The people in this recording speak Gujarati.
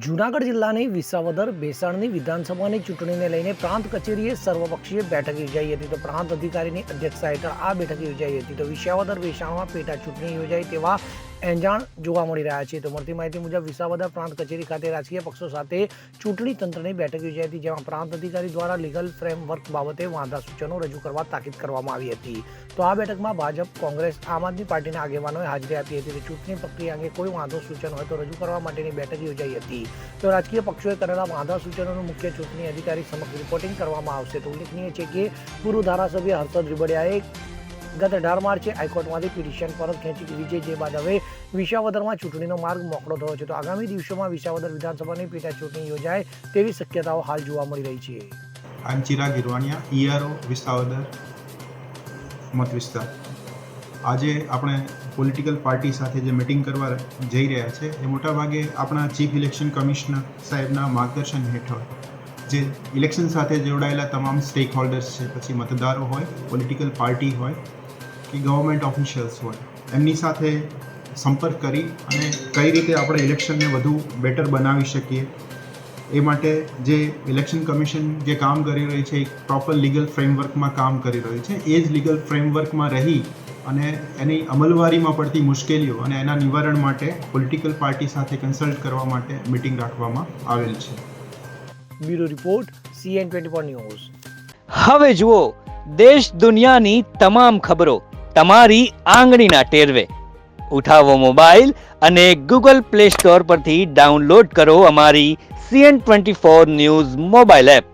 જૂનાગઢ જિલ્લાની વિસાવદર બેસાણની વિધાનસભાની ચૂંટણીને લઈને પ્રાંત કચેરીએ સર્વપક્ષીય બેઠક યોજાઈ હતી. તો પ્રાંત અધિકારીની અધ્યક્ષતા હેઠળ આ બેઠક યોજાઈ હતી. તો વિસાવદર બેસાણમાં પેટા ચૂંટણી યોજાઈ તેવા એંજાણ જોવા મળી રહ્યા છે. તો મળતી માહિતી મુજબ વિસાવદર પ્રાંત કચેરી ખાતે રાજકીય પક્ષો સાથે ચૂંટણી તંત્રની બેઠક યોજાઈ હતી, જેમાં પ્રાંત અધિકારી દ્વારા લીગલ ફ્રેમવર્ક બાબતે વાંધા સૂચનો રજૂ કરવા તાકીદ કરવામાં આવી હતી. તો આ બેઠકમાં ભાજપ, કોંગ્રેસ, આમ આદમી પાર્ટીના આગેવાનોએ હાજરી આપી હતી. તો ચૂંટણી પ્રક્રિયા અંગે કોઈ વાંધો સૂચન હોય તો રજૂ કરવા માટેની બેઠક યોજાઈ હતી. તો રાજકીય પક્ષોએ કરેલા વાંધા સૂચનોનું મુખ્ય ચૂંટણી અધિકારી સમક્ષ રિપોર્ટિંગ કરવામાં આવશે. તો ઉલ્લેખનીય છે કે પૂર્વ ધારાસભ્ય હર્ષદ રીબડિયાએ ગત 18 માર્ચે હાઈકોર્ટમાંથી પિટિશન પરત ખેંચી લીધી છે, જે બાદ હવે વિસાવદરમાં ચૂંટણીનો માર્ગ મોકળો થયો છે. તો આગામી દિવસોમાં વિસાવદર વિધાનસભાની પેટા ચૂંટણી યોજાય તેવી શક્યતાઓ હાલ જોવા મળી રહી છે. આઈ એમ ચિરાગ હિરવાણિયા, ઈઆરઓ વિસાવદર મત વિસ્તાર. આજે આપણે પોલિટિકલ પાર્ટી સાથે જે મિટિંગ કરવા જઈ રહ્યા છે એ મોટાભાગે આપણા ચીફ ઇલેક્શન કમિશનર સાહેબના માર્ગદર્શન હેઠળ જે ઇલેક્શન સાથે જોડાયેલા તમામ સ્ટેક હોલ્ડર્સ છે, પછી મતદારો હોય, પોલિટિકલ પાર્ટી હોય કે ગવર્મેન્ટ ઓફિશિયલ્સ હોય, એમની સાથે સંપર્ક કરી અને કઈ રીતે આપણે ઇલેક્શનને વધુ બેટર બનાવી શકીએ એ માટે જે ઇલેક્શન કમિશન જે કામ કરી રહી છે, એક પ્રોપર લીગલ ફ્રેમવર્કમાં કામ કરી રહ્યું છે. એ જ લીગલ ફ્રેમવર્કમાં રહી અને એની અમલવારીમાં પડતી મુશ્કેલીઓ અને એના નિવારણ માટે પોલિટિકલ પાર્ટી સાથે કન્સલ્ટ કરવા માટે મિટિંગ રાખવામાં આવેલ છે. Bureau report, CN24 news. હવે જુઓ દેશ દુનિયાની તમામ ખબરો તમારી આંગળીના ટેરવે. ઉઠાવો મોબાઈલ અને Google Play Store પરથી ડાઉનલોડ કરો અમારી CN24 ન્યૂઝ મોબાઈલ એપ.